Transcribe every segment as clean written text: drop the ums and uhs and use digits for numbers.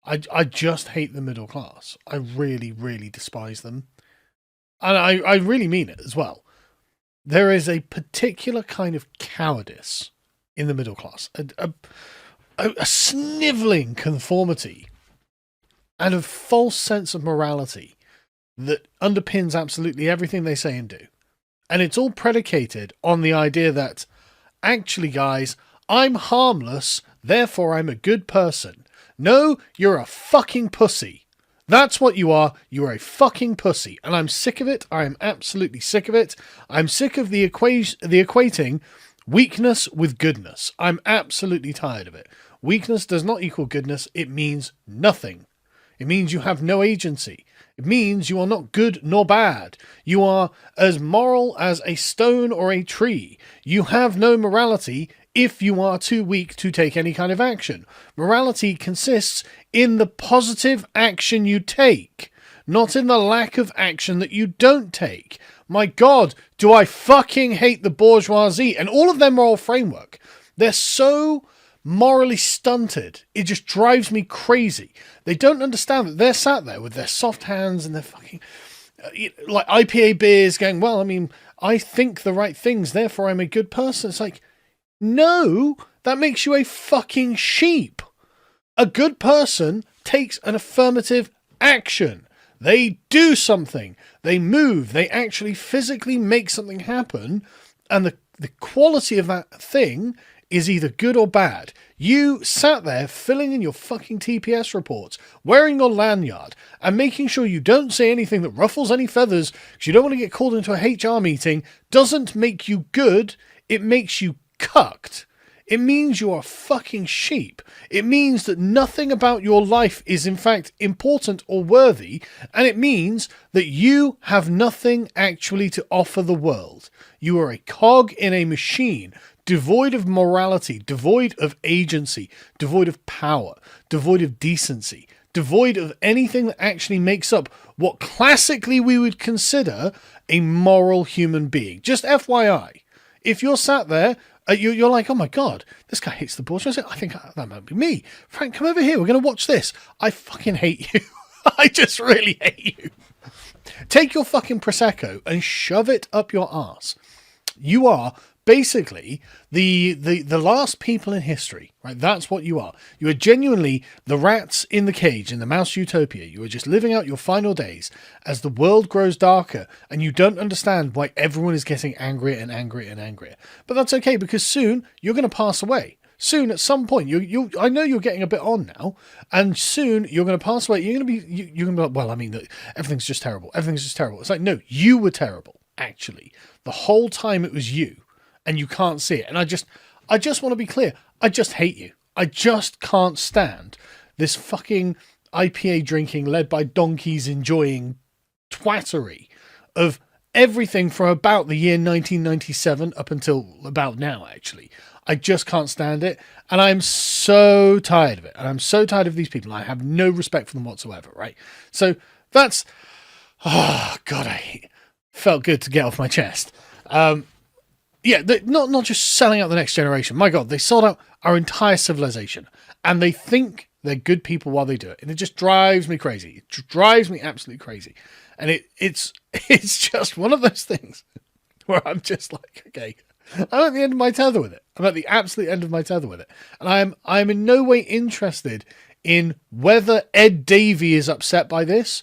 I just hate the middle class. I really, really despise them. And I really mean it as well. There is a particular kind of cowardice in the middle class, a snivelling conformity and a false sense of morality that underpins absolutely everything they say and do. And it's all predicated on the idea that, actually, guys, I'm harmless, therefore I'm a good person. No, you're a fucking pussy. That's what you are. You are a fucking pussy. And I'm sick of it. I am absolutely sick of it. I'm sick of the equating weakness with goodness. I'm absolutely tired of it. Weakness does not equal goodness. It means nothing. It means you have no agency. It means you are not good nor bad. You are as moral as a stone or a tree. You have no morality if you are too weak to take any kind of action. Morality consists in the positive action you take, not in the lack of action that you don't take. My God, do I fucking hate the bourgeoisie and all of their moral framework. They're so morally stunted. It just drives me crazy. They don't understand that they're sat there with their soft hands and their fucking like IPA beers going, well, I mean, I think the right things, therefore I'm a good person. It's like, no, that makes you a fucking sheep. A good person takes an affirmative action. They do something. They move. They actually physically make something happen. And the quality of that thing is either good or bad. You sat there filling in your fucking TPS reports, wearing your lanyard, and making sure you don't say anything that ruffles any feathers because you don't want to get called into a HR meeting, doesn't make you good. It makes you cucked. It means you are fucking sheep. It means that nothing about your life is in fact important or worthy, and it means that you have nothing actually to offer the world. You are a cog in a machine, devoid of morality, devoid of agency, devoid of power, devoid of decency, devoid of anything that actually makes up what classically we would consider a moral human being. Just FYI, if you're sat there, you're like, oh my God, this guy hates the bourgeoisie. I think that might be me. Frank, come over here. We're going to watch this. I fucking hate you. I just really hate you. Take your fucking Prosecco and shove it up your arse. You are basically the last people in history, right? That's what you are. You are genuinely the rats in the cage in the mouse utopia. You are just living out your final days as the world grows darker and you don't understand why everyone is getting angrier and angrier and angrier. But that's okay, because soon you're going to pass away. Soon, at some point, I know you're getting a bit on now, and soon you're going to pass away. You're going to be like, well, I mean, everything's just terrible. Everything's just terrible. It's like, no, you were terrible, actually. The whole time it was you. And you can't see it. And I just want to be clear. I just hate you. I just can't stand this fucking IPA drinking, led by donkeys enjoying twattery of everything from about the year 1997 up until about now, actually. I just can't stand it. And I'm so tired of it. And I'm so tired of these people. I have no respect for them whatsoever, right? So that's... Oh, God, felt good to get off my chest. Yeah, not just selling out the next generation. My God, they sold out our entire civilization. And they think they're good people while they do it. And it just drives me crazy. It drives me absolutely crazy. And it's just one of those things where I'm just like, okay, I'm at the end of my tether with it. I'm at the absolute end of my tether with it. And I'm in no way interested in whether Ed Davey is upset by this.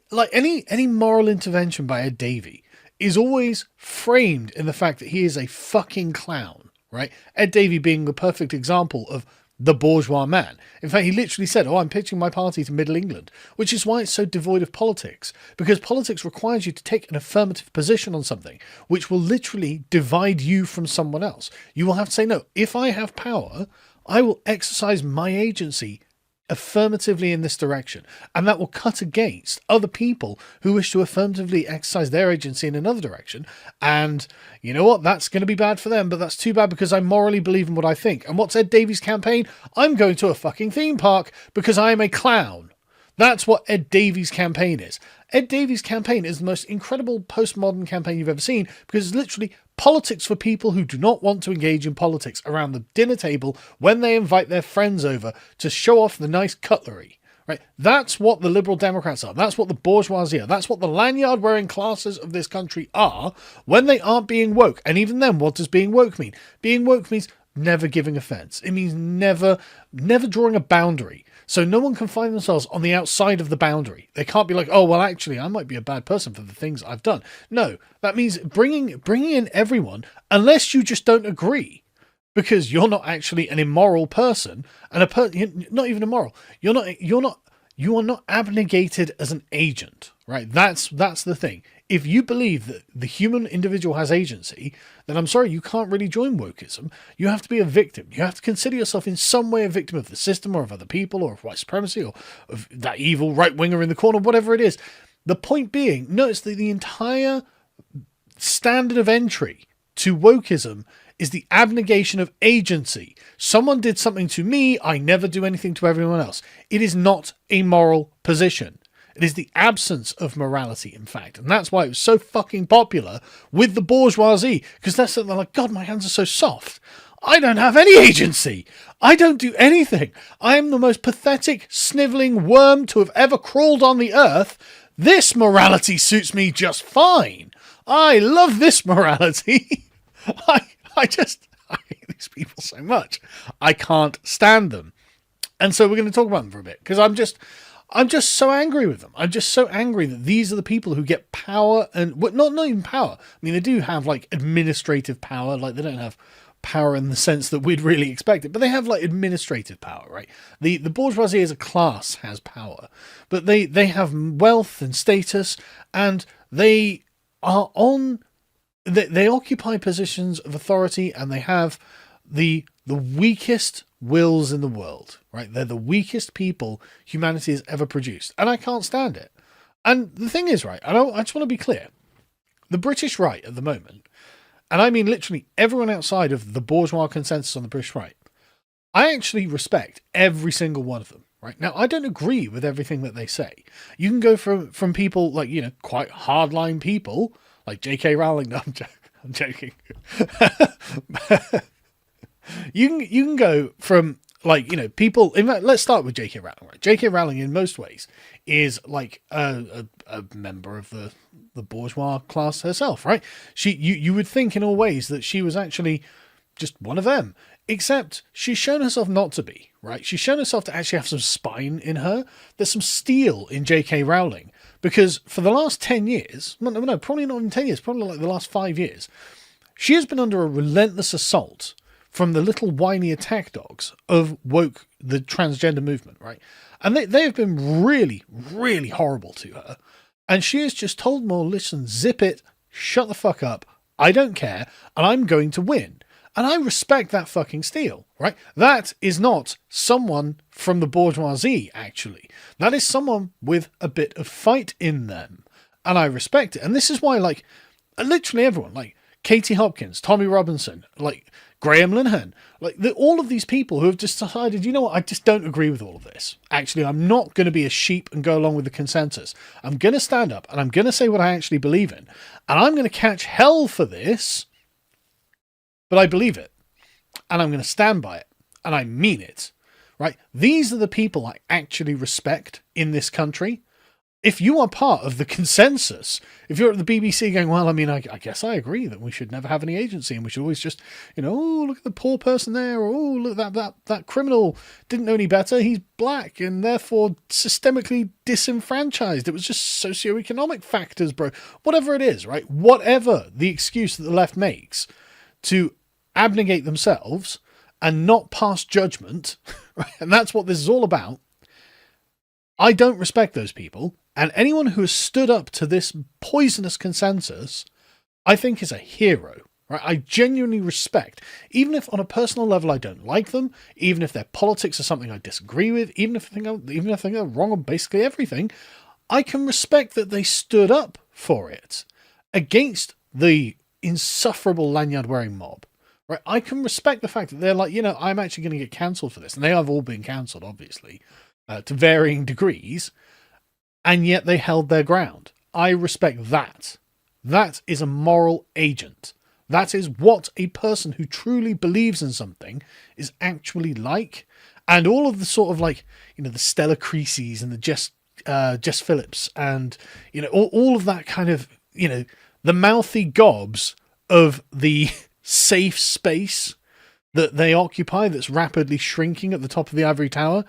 Like any moral intervention by Ed Davey is always framed in the fact that he is a fucking clown, right? Ed Davey being the perfect example of the bourgeois man. In fact, he literally said, I'm pitching my party to Middle England, which is why it's so devoid of politics, because politics requires you to take an affirmative position on something, which will literally divide you from someone else. You will have to say, no, if I have power, I will exercise my agency affirmatively in this direction, and that will cut against other people who wish to affirmatively exercise their agency in another direction. And you know what, that's going to be bad for them, but that's too bad because I morally believe in what I think. And what's Ed Davey's campaign? I'm going to a fucking theme park because I am a clown. That's what Ed Davey's campaign is. Ed Davey's campaign is the most incredible postmodern campaign you've ever seen, because it's literally politics for people who do not want to engage in politics around the dinner table when they invite their friends over to show off the nice cutlery, Right? That's what the Liberal Democrats are. That's what the bourgeoisie are. That's what the lanyard-wearing classes of this country are when they aren't being woke. And even then, what does being woke mean? Being woke means never giving offence. It means never drawing a boundary. So no one can find themselves on the outside of the boundary. They can't be like, oh, well, actually, I might be a bad person for the things I've done. No, that means bringing in everyone, unless you just don't agree, because you're not actually an immoral person, and you're not even immoral. You are not abnegated as an agent, right? That's the thing. If you believe that the human individual has agency, then I'm sorry, you can't really join wokeism. You have to be a victim. You have to consider yourself in some way a victim of the system or of other people or of white supremacy or of that evil right-winger in the corner, whatever it is. The point being, notice that the entire standard of entry to wokeism is the abnegation of agency. Someone did something to me, I never do anything to everyone else. It is not a moral position. It is the absence of morality, in fact. And that's why it was so fucking popular with the bourgeoisie. Because that's something like, God, my hands are so soft. I don't have any agency. I don't do anything. I am the most pathetic, snivelling worm to have ever crawled on the earth. This morality suits me just fine. I love this morality. I hate these people so much. I can't stand them. And so we're going to talk about them for a bit. Because I'm just so angry with them. I'm just so angry that these are the people who get power and not even power. I mean, they do have like administrative power. Like they don't have power in the sense that we'd really expect it, but they have like administrative power, right? The bourgeoisie as a class has power, but they have wealth and status, and they are they occupy positions of authority, and they have the weakest wills in the world, right? They're the weakest people humanity has ever produced, and I can't stand it. And the thing is, right, I just want to be clear. The British right at the moment, and I mean literally everyone outside of the bourgeois consensus on the British right, I actually respect every single one of them. Right now, I don't agree with everything that they say. You can go from people like, you know, quite hardline people like J.K. Rowling. No, I'm joking. You can go from like, you know, people. In fact, let's start with J.K. Rowling. Right? J.K. Rowling, in most ways, is like a member of the bourgeois class herself, right? You would think in all ways that she was actually just one of them, except she's shown herself not to be, right? She's shown herself to actually have some spine in her. There's some steel in J.K. Rowling, because for the last 10 years, no, probably not in 10 years, probably like the last 5 years, she has been under a relentless assault from the little whiny attack dogs of woke, the transgender movement, right? And they have been really, really horrible to her. And she has just told them all, listen, zip it, shut the fuck up, I don't care, and I'm going to win. And I respect that fucking steel, right? That is not someone from the bourgeoisie, actually. That is someone with a bit of fight in them. And I respect it. And this is why, like, literally everyone, like Katie Hopkins, Tommy Robinson, like Graham Linehan, like all of these people who have just decided, you know what, I just don't agree with all of this. Actually, I'm not going to be a sheep and go along with the consensus. I'm going to stand up and I'm going to say what I actually believe in. And I'm going to catch hell for this, but I believe it. And I'm going to stand by it. And I mean it. Right? These are the people I actually respect in this country. If you are part of the consensus, if you're at the BBC going, well, I mean, I guess I agree that we should never have any agency and we should always just, you know, oh, look at the poor person there, or oh, look at that criminal didn't know any better, he's black and therefore systemically disenfranchised. It was just socioeconomic factors, bro. Whatever it is, right? Whatever the excuse that the left makes to abnegate themselves and not pass judgment, right? And that's what this is all about. I don't respect those people. And anyone who has stood up to this poisonous consensus, I think is a hero, right? I genuinely respect, even if on a personal level I don't like them, even if their politics are something I disagree with, even if I think they're wrong on basically everything, I can respect that they stood up for it against the insufferable lanyard-wearing mob, right? I can respect the fact that they're like, you know, I'm actually going to get cancelled for this, and they have all been cancelled, obviously, to varying degrees. And yet they held their ground. I respect that. That is a moral agent. That is what a person who truly believes in something is actually like. And all of the sort of like, the Stella Creasy's and the Jess Phillips and, all of that kind of, the mouthy gobs of the safe space that they occupy that's rapidly shrinking at the top of the ivory tower.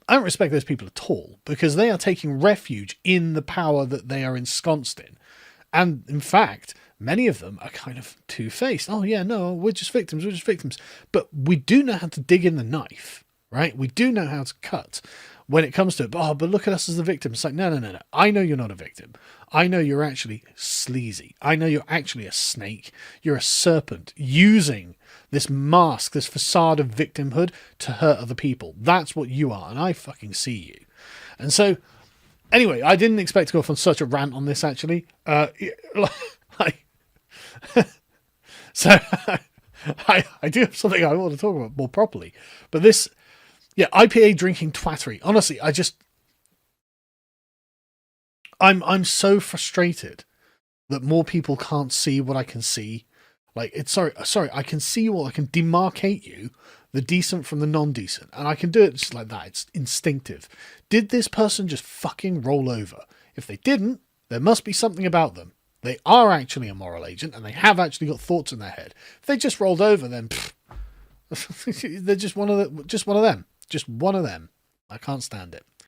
I don't respect those people at all, because they are taking refuge in the power that they are ensconced in. And in fact, many of them are kind of two-faced. Oh yeah, no, we're just victims. But we do know how to dig in the knife, right? We do know how to cut when it comes to it. But look at us as the victim. It's like, no. I know you're not a victim. I know you're actually sleazy. I know you're actually a snake. You're a serpent using this mask, this facade of victimhood to hurt other people. That's what you are, and I fucking see you. And so, anyway, I didn't expect to go off on such a rant on this, actually. So, I do have something I want to talk about more properly. But this, IPA drinking twattery. Honestly, I'm so frustrated that more people can't see what I can see. Like, it's sorry, I can see you all. I can demarcate you, the decent from the non-decent, and I can do it just like that. It's instinctive. Did this person just fucking roll over? If they didn't, there must be something about them. They are actually a moral agent, and they have actually got thoughts in their head. If they just rolled over, then they're just one of them. Just one of them. I can't stand it.